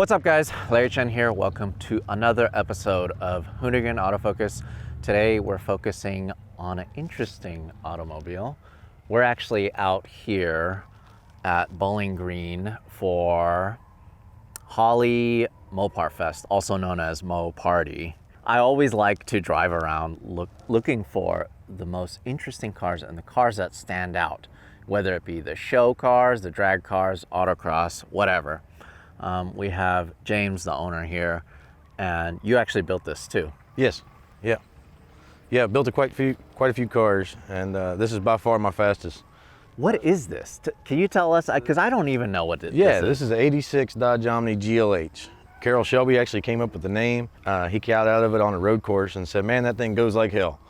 What's up guys, Larry Chen here. Welcome to another episode of Hoonigan Autofocus. Today we're focusing on an interesting automobile. We're actually out here at Bowling Green for Holley Mopar Fest, also known as Mo Party. I always like to drive around looking for the most interesting cars and the cars that stand out, whether it be the show cars, the drag cars, autocross, whatever. We have James, the owner here, and you actually built this too. Yes, yeah. Built quite a few cars, and this is by far my fastest. What is this? Can you tell us? Because I don't even know what this is. Yeah, this is an '86 Dodge Omni GLH. Carroll Shelby actually came up with the name. He got out of it on a road course and said, "Man, that thing goes like hell,"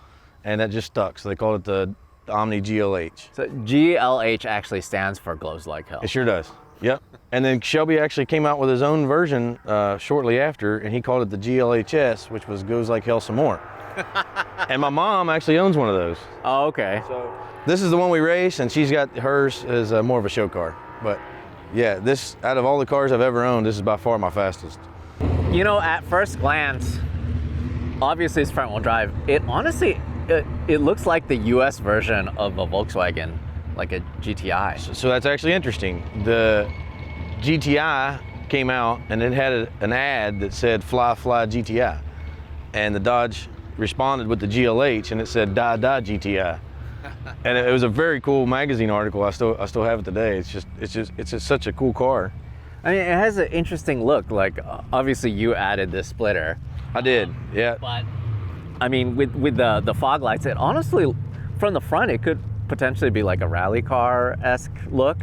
and that just stuck. So they called it the Omni GLH. So GLH actually stands for glows like hell. It sure does. Yep. And then Shelby actually came out with his own version shortly after, and he called it the GLHS, which was goes like hell some more. And my mom actually owns one of those. Oh, okay. So this is the one we race, and she's got hers as more of a show car. But yeah, this, out of all the cars I've ever owned, this is by far my fastest. You know, at first glance, obviously it's front wheel drive. It honestly, it looks like the US version of a Volkswagen, like a GTI. So that's actually interesting. The GTI came out and it had an ad that said "Fly, fly GTI," and the Dodge responded with the GLH and it said "Die, die GTI." And it was a very cool magazine article. I still have it today. It's just such a cool car. I mean, it has an interesting look. Like, obviously you added this splitter. I did, yeah. But I mean, with the fog lights, it honestly, from the front, it could potentially be like a rally car-esque look.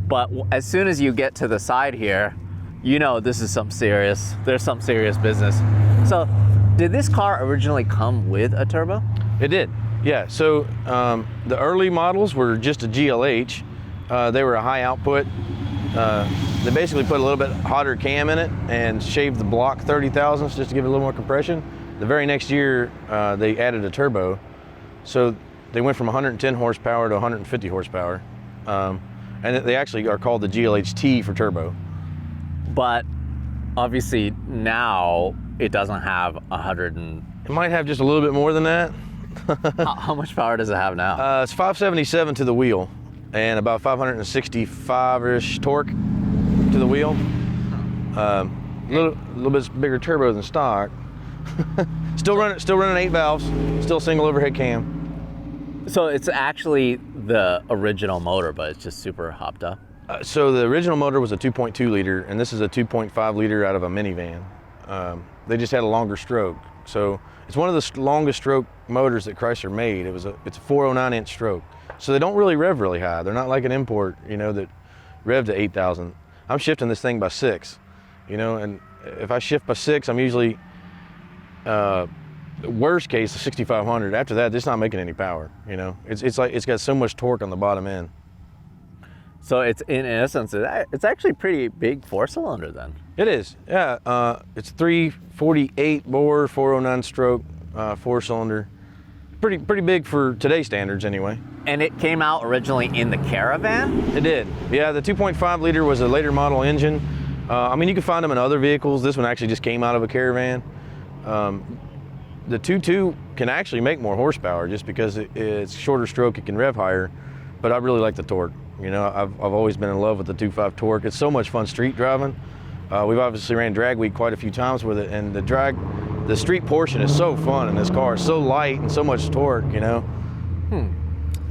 But as soon as you get to the side here, you know this is there's some serious business. So, did this car originally come with a turbo? It did, yeah. So the early models were just a GLH. They were a high output. They basically put a little bit hotter cam in it and shaved the block 30 thousandths just to give it a little more compression. The very next year, they added a turbo. So they went from 110 horsepower to 150 horsepower. And they actually are called the GLHT for turbo. But obviously now it doesn't have 100 and... It might have just a little bit more than that. How much power does it have now? It's 577 to the wheel and about 565-ish torque to the wheel. A little bit bigger turbo than stock. Still running 8 valves, still single overhead cam. So it's actually the original motor, but it's just super hopped up? So the original motor was a 2.2 liter, and this is a 2.5 liter out of a minivan. They just had a longer stroke. So it's one of the longest stroke motors that Chrysler made. It's a 409-inch stroke. So they don't really rev really high. They're not like an import, you know, that rev to 8,000. I'm shifting this thing by 6, you know, and if I shift by 6, I'm usually, worst case, 6,500. After that, it's not making any power, you know. It's like it's got so much torque on the bottom end. So it's, in essence, it's actually pretty big 4-cylinder then. It is, yeah. It's 348 bore, 409 stroke, 4-cylinder. Pretty big for today's standards anyway. And it came out originally in the Caravan? It did, yeah. The 2.5 liter was a later model engine. I mean, you can find them in other vehicles. This one actually just came out of a Caravan. The 2.2 can actually make more horsepower just because it's shorter stroke, it can rev higher, but I really like the torque. You know, I've always been in love with the 2.5 torque. It's so much fun street driving. We've obviously ran drag week quite a few times with it, and the street portion is so fun in this car. It's so light and so much torque, you know.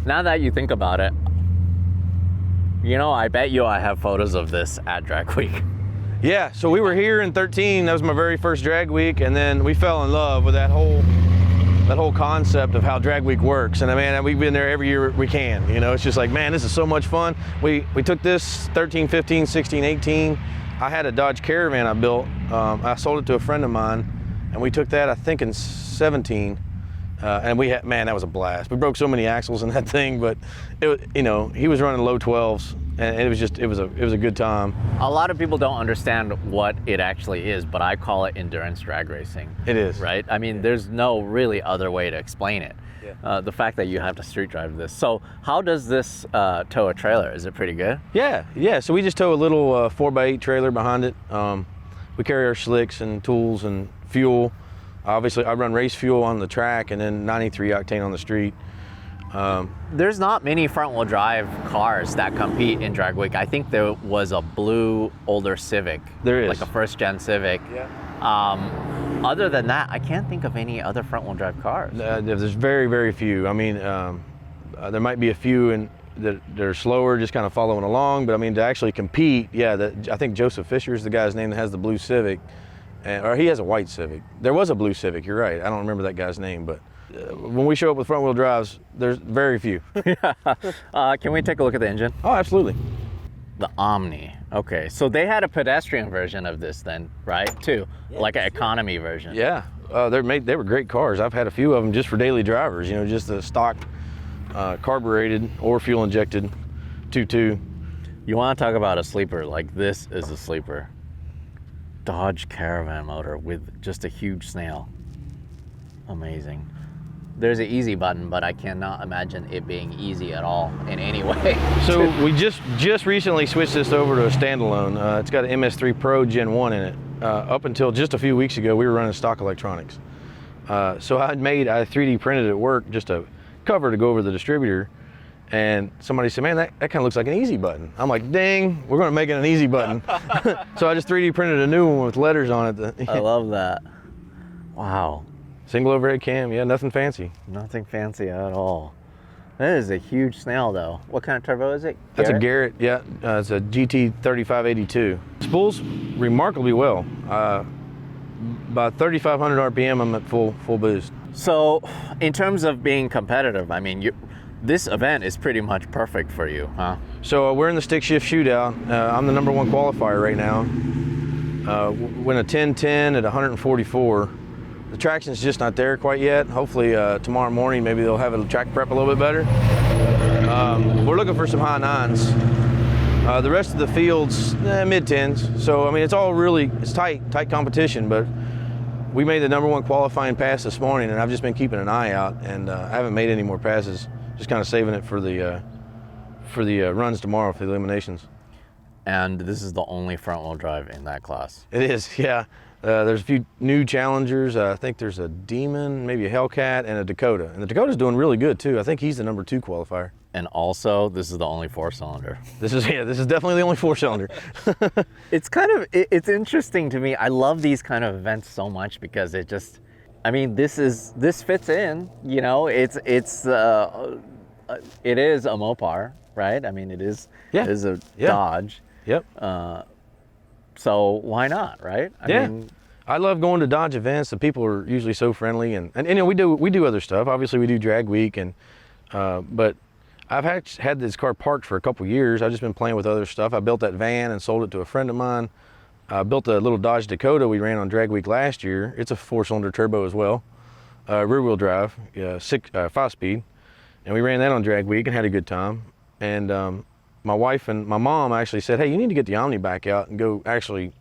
Now that you think about it, you know, I bet you I have photos of this at drag week. Yeah, so we were here in 13. That was my very first drag week, and then we fell in love with that whole concept of how drag week works. And man, we've been there every year we can. You know, it's just like, man, this is so much fun. We took this 13, 15, 16, 18. I had a Dodge Caravan I built. I sold it to a friend of mine, and we took that, I think, in 17. And we had, man, that was a blast. We broke so many axles in that thing, but it was, you know, he was running low 12s, and it was a good time. A lot of people don't understand what it actually is, but I call it endurance drag racing. It is. Right? I mean, there's no really other way to explain it. Yeah. The fact that you have to street drive this. So how does this tow a trailer? Is it pretty good? Yeah. So we just tow a little 4x8 trailer behind it. we carry our slicks and tools and fuel. Obviously, I run race fuel on the track and then 93 octane on the street. There's not many front-wheel drive cars that compete in Drag Week. I think there was a blue older Civic. There is. Like a first-gen Civic. Yeah. Other than that, I can't think of any other front-wheel drive cars. There's very, very few. I mean, there might be a few that are slower, just kind of following along. But I mean, to actually compete, yeah, I think Joseph Fisher is the guy's name that has the blue Civic, or he has a white Civic. There was a blue Civic. You're right. I don't remember that guy's name, but when we show up with front-wheel drives, there's very few. Can we take a look at the engine? Oh, absolutely. The Omni. Okay, so they had a pedestrian version of this then, right? Too, like an economy version. Yeah, they were great cars. I've had a few of them just for daily drivers. You know, just the stock carbureted or fuel injected 2.2. You want to talk about a sleeper? Like this is a sleeper. Dodge Caravan motor with just a huge snail. Amazing. There's an easy button, but I cannot imagine it being easy at all in any way. So we just recently switched this over to a standalone. It's got an MS3 Pro Gen 1 in it. Up until just a few weeks ago, we were running stock electronics. So I 3D printed at work just a cover to go over the distributor, and somebody said, man, that kind of looks like an easy button. I'm like, dang, we're gonna make it an easy button. So I just 3D printed a new one with letters on it. I love that. Wow. Single overhead cam, yeah, nothing fancy. Nothing fancy at all. That is a huge snail though. What kind of turbo is it? That's a Garrett, yeah. It's a GT 3582. Spools remarkably well. About 3,500 RPM, I'm at full boost. So, in terms of being competitive, I mean, this event is pretty much perfect for you, huh? So we're in the stick shift shootout. I'm the number 1 qualifier right now. Win a 10-10 at 144. The traction's just not there quite yet. Hopefully tomorrow morning, maybe they'll have a track prep a little bit better. We're looking for some high 9s. The rest of the field's mid-10s. So, I mean, it's tight competition, but we made the number 1 qualifying pass this morning, and I've just been keeping an eye out, and I haven't made any more passes, just kind of saving it for the runs tomorrow for the eliminations. And this is the only front-wheel drive in that class. It is, yeah. There's a few new challengers. I think there's a Demon, maybe a Hellcat, and a Dakota. And the Dakota's doing really good too. I think he's the number 2 qualifier. And also, this is the only 4-cylinder. This is definitely the only 4-cylinder. It's interesting to me. I love these kind of events so much because it just, I mean, this fits in. You know, it is a Mopar, right? I mean, it is a Dodge. Yep. So why not, right? I mean, I love going to Dodge events. The people are usually so friendly, and you know, we do other stuff. Obviously, we do Drag Week, and but I've had this car parked for a couple years. I've just been playing with other stuff. I built that van and sold it to a friend of mine. I built a little Dodge Dakota we ran on Drag Week last year. It's a 4-cylinder turbo as well, rear-wheel drive, 5-speed, and we ran that on Drag Week and had a good time. And my wife and my mom actually said, hey, you need to get the Omni back out and go actually,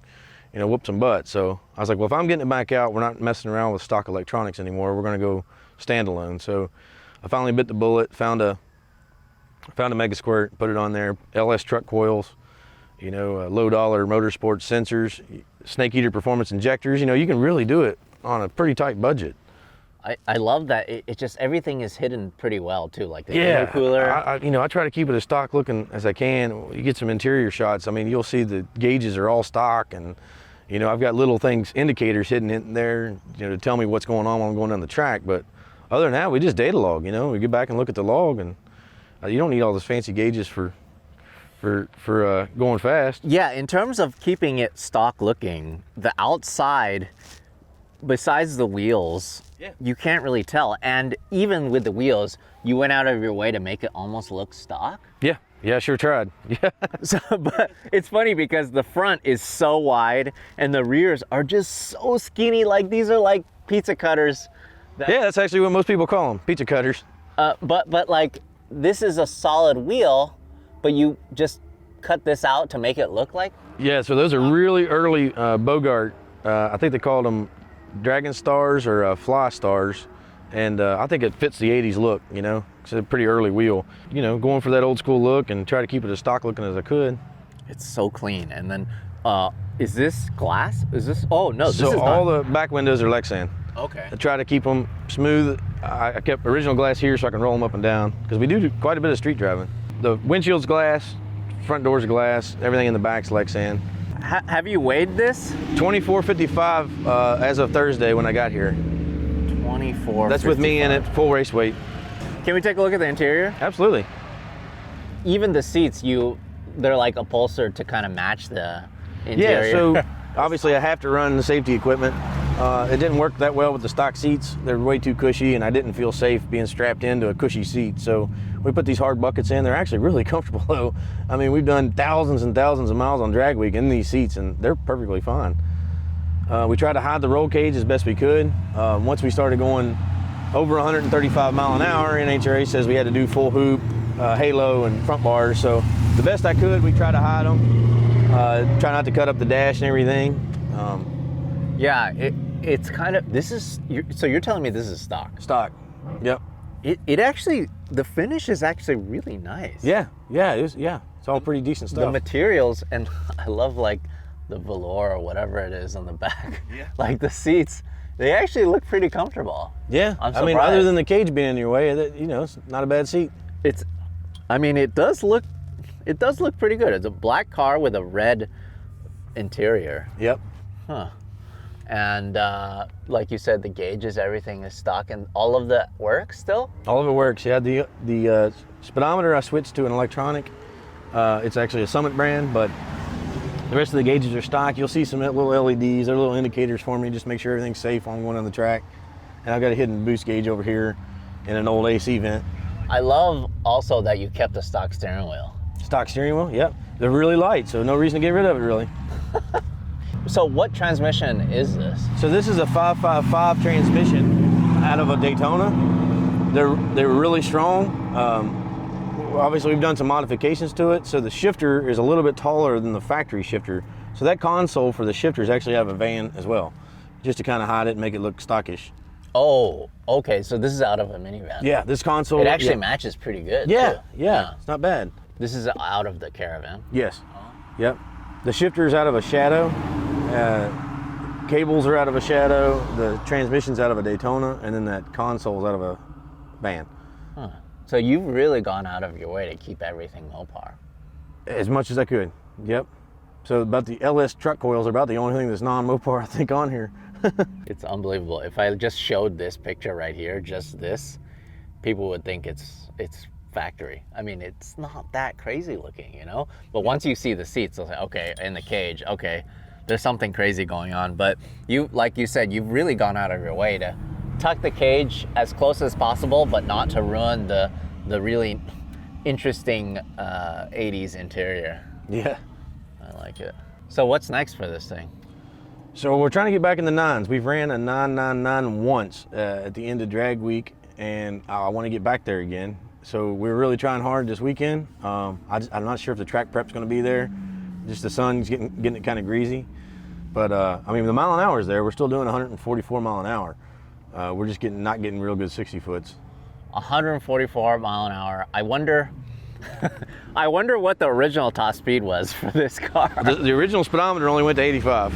you know, whoop some butt. So I was like, well, if I'm getting it back out, we're not messing around with stock electronics anymore. We're going to go standalone. So I finally bit the bullet, found a Mega Squirt, put it on there, LS truck coils, you know, low dollar motorsport sensors, Snake Eater performance injectors. You know, you can really do it on a pretty tight budget. I love that. It just, everything is hidden pretty well too, like the intercooler. I try to keep it as stock looking as I can. You get some interior shots. I mean, you'll see the gauges are all stock, and you know, I've got little things, indicators hidden in there, you know, to tell me what's going on while I'm going down the track. But other than that, we just data log. You know, we get back and look at the log, and you don't need all those fancy gauges for going fast. Yeah, in terms of keeping it stock looking, the outside, besides the wheels, you can't really tell. And even with the wheels, you went out of your way to make it almost look stock. Yeah, I sure tried. Yeah. But it's funny because the front is so wide and the rears are just so skinny. Like these are like pizza cutters. Yeah, that's actually what most people call them, pizza cutters. But like this is a solid wheel, but you just cut this out to make it look like. Yeah, so those are really early Bogart. I think they called them Dragon Stars or Fly Stars, and I think it fits the 80s look, you know. It's a pretty early wheel, you know, going for that old school look and try to keep it as stock looking as I could. It's so clean. And then Is this glass? Is this? Oh no, this So is all not. the back windows are Lexan. Okay. I try to keep them smooth. I kept original glass here so I can roll them up and down because we do quite a bit of street driving. The windshield's glass, front door's glass, everything in the back's Lexan. Have you weighed this? 2455 as of Thursday when I got here. 24. That's with me in it, full race weight. Can we take a look at the interior? Absolutely. Even the seats, they're like upholstered to kind of match the interior. Yeah, so obviously I have to run the safety equipment. It didn't work that well with the stock seats. They're way too cushy and I didn't feel safe being strapped into a cushy seat. So we put these hard buckets in. They're actually really comfortable though. I mean, we've done thousands and thousands of miles on drag week in these seats and they're perfectly fine. We tried to hide the roll cage as best we could. Once we started going over 135 mile an hour, NHRA says we had to do full hoop, halo and front bars. So the best I could, we tried to hide them. Try not to cut up the dash and everything. Yeah, it's kind of, so you're telling me this is stock. Stock, yep. It actually, the finish is actually really nice. Yeah, it's all pretty decent The stuff. materials, and I love like the velour or whatever it is on the back. Yeah. Like the seats, they actually look pretty comfortable. Yeah, I'm I mean, surprised. other than the cage being in your way, it's not a bad seat. It does look pretty good. It's a black car with a red interior. Yep. Huh. And like you said, the gauges, everything is stock, and all of that works still? All of it works. Yeah, the speedometer I switched to an electronic. It's actually a Summit brand, but the rest of the gauges are stock. You'll see some little LEDs. They're little indicators for me, just make sure everything's safe on going on the track. And I've got a hidden boost gauge over here and an old AC vent. I love also that you kept a stock steering wheel. Stock steering wheel, yep. They're really light, so no reason to get rid of it, really. So what transmission is this? So this is a 555 transmission out of a Daytona. They're really strong. Obviously, we've done some modifications to it, so the shifter is a little bit taller than the factory shifter. So that console for the shifters actually have a van as well, just to kind of hide it and make it look stockish. Oh, okay. So this is out of a minivan. Yeah, this console. It actually yeah. matches pretty good. Yeah, too. yeah, it's not bad. This is out of the Caravan. Yes. Yep. The shifter is out of a Shadow. Cables are out of a Shadow. The transmission's out of a Daytona, and then that console's out of a van. Huh. So you've really gone out of your way to keep everything Mopar. As much as I could. Yep. So about the LS truck coils are about the only thing that's non-Mopar I think on here. It's unbelievable. If I just showed this picture right here, just this, people would think it's factory. I mean, it's not that crazy looking, you know? But once you see the seats, they'll say, okay, in the cage, okay, there's something crazy going on. But you, like you said, you've really gone out of your way to tuck the cage as close as possible, but not to ruin the really interesting 80s interior. Yeah. I like it. So what's next for this thing? So we're trying to get back in the nines. We've ran a 999 once at the end of drag week, and I want to get back there again. So we're really trying hard this weekend. I'm not sure if the track prep's going to be there. Just the sun's getting it kind of greasy. But I mean, the mile an hour is there. We're still doing 144 mile an hour. We're just not getting real good 60 foots. 144 mile an hour. I wonder what the original top speed was for this car. The original speedometer only went to 85.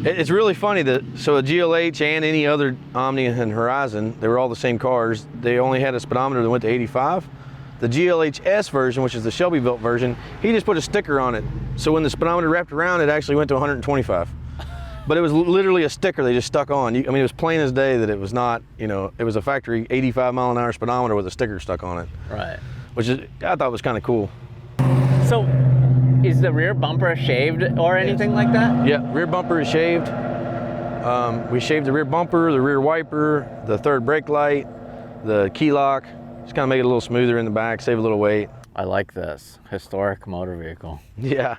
It's really funny that, so a GLH and any other Omni and Horizon, they were all the same cars. They only had a speedometer that went to 85. The GLH S version, which is the Shelby built version, he just put a sticker on it. So when the speedometer wrapped around, it actually went to 125. But it was literally a sticker they just stuck on. I mean, it was plain as day that it was not, it was a factory 85 mile an hour speedometer with a sticker stuck on it. Right. Which I thought was kind of cool. So, is the rear bumper shaved or anything like that? Yeah, rear bumper is shaved. We shaved the rear bumper, the rear wiper, the third brake light, the key lock. Just kind of make it a little smoother in the back, save a little weight. I like this. Historic motor vehicle. Yeah.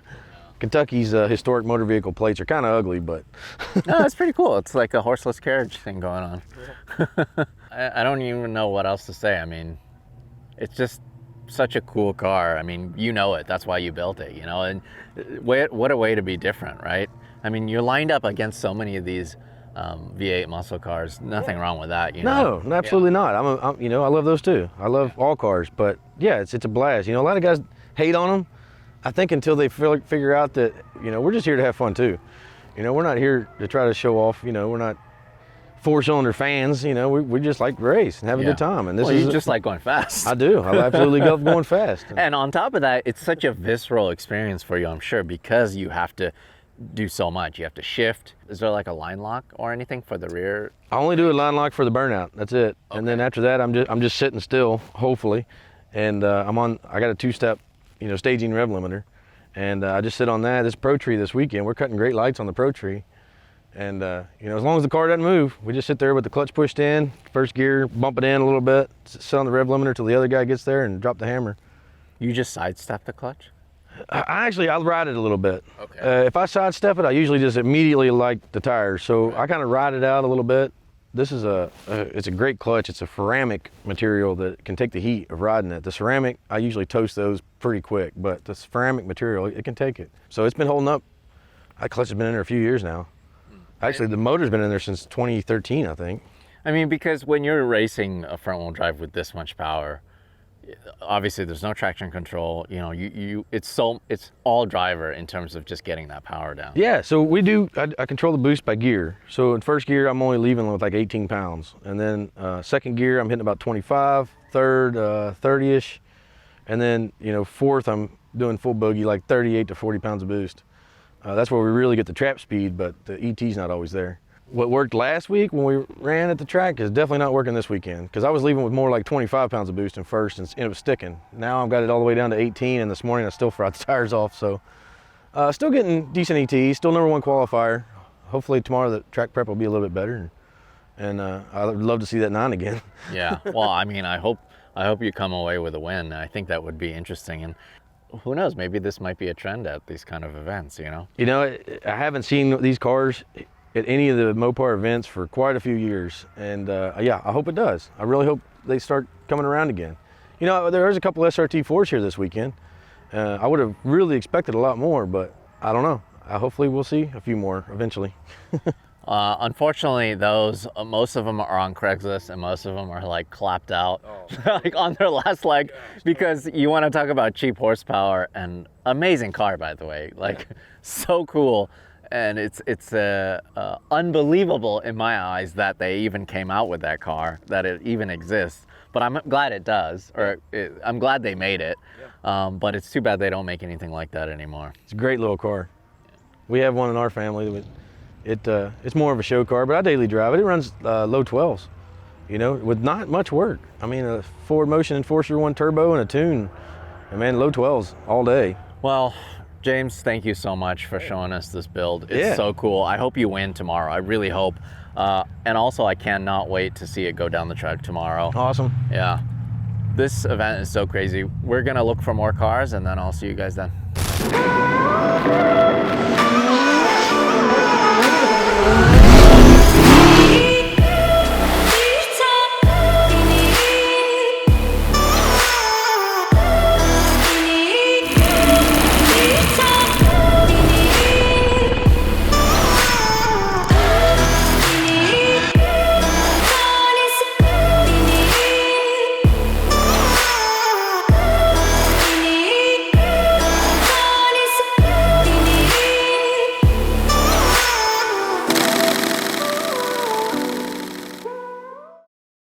Kentucky's historic motor vehicle plates are kind of ugly, but... No, it's pretty cool. It's like a horseless carriage thing going on. I don't even know what else to say. I mean, it's just such a cool car. I mean, you know it. That's why you built it, and what a way to be different, right? I mean, you're lined up against so many of these V8 muscle cars. Nothing wrong with that, No, absolutely not. I love those too. I love all cars, but yeah, it's a blast. A lot of guys hate on them, I think until they figure out that, you know, we're just here to have fun too. You know, we're not here to try to show off. You know, we're not four-cylinder fans. You know, we just like to race and have a good time. And this is you just like going fast. I do. I absolutely love going fast. And on top of that, it's such a visceral experience for you, I'm sure, because you have to do so much. You have to shift. Is there like a line lock or anything for the rear? I only do a line lock for the burnout. That's it. Okay. And then after that, I'm just sitting still, hopefully, and I got a 2-step, you know, staging rev limiter, and I just sit on that. This Pro Tree this weekend, we're cutting great lights on the Pro Tree, and you know, as long as the car doesn't move, we just sit there with the clutch pushed in, first gear, bump it in a little bit, sit on the rev limiter till the other guy gets there, and drop the hammer. You just sidestep the clutch? I'll ride it a little bit. Okay. If I sidestep it, I usually just immediately light the tires. So I kind of ride it out a little bit. This is it's a great clutch. It's a ceramic material that can take the heat of riding it. The ceramic, I usually toast those pretty quick, but the ceramic material, it can take it. So it's been holding up. That clutch has been in there a few years now. Actually, the motor's been in there since 2013, I think. I mean, because when you're racing a front-wheel drive with this much power, obviously there's no traction control. You know, it's all driver in terms of just getting that power down. Yeah, so I control the boost by gear. So in first gear, I'm only leaving with like 18 pounds. And then second gear, I'm hitting about 25, third, 30-ish. And then, you know, fourth, I'm doing full bogey, like 38 to 40 pounds of boost. That's where we really get the trap speed, but the ET's not always there. What worked last week when we ran at the track is definitely not working this weekend, because I was leaving with more like 25 pounds of boost in first, and it was sticking. Now I've got it all the way down to 18, and this morning I still fried the tires off. So still getting decent ET, still #1 qualifier. Hopefully tomorrow the track prep will be a little bit better, and I'd love to see that 9 again. Yeah, well, I mean, I hope you come away with a win. I think that would be interesting, and who knows, maybe this might be a trend at these kind of events, you know? You know, I haven't seen these cars at any of the Mopar events for quite a few years, and yeah, I hope it does. I really hope they start coming around again. You know, there's a couple SRT4s here this weekend. I would have really expected a lot more, but I don't know. Hopefully we'll see a few more eventually. Unfortunately, those most of them are on Craigslist, and most of them are like clapped out, like on their last leg, because you want to talk about cheap horsepower. And amazing car, by the way, like so cool. And it's unbelievable in my eyes that they even came out with that car, that it even exists. But I'm glad it does, I'm glad they made it. But it's too bad they don't make anything like that anymore. It's a great little car. We have one in our family. It's more of a show car, but I daily drive it. It runs low 12s, you know, with not much work. I mean, a Ford Motion Enforcer 1 turbo and a tune, and man, low 12s all day. Well, James, thank you so much for showing us this build. It's so cool. I hope you win tomorrow. I really hope. And also, I cannot wait to see it go down the track tomorrow. Awesome. Yeah. This event is so crazy. We're going to look for more cars, and then I'll see you guys then.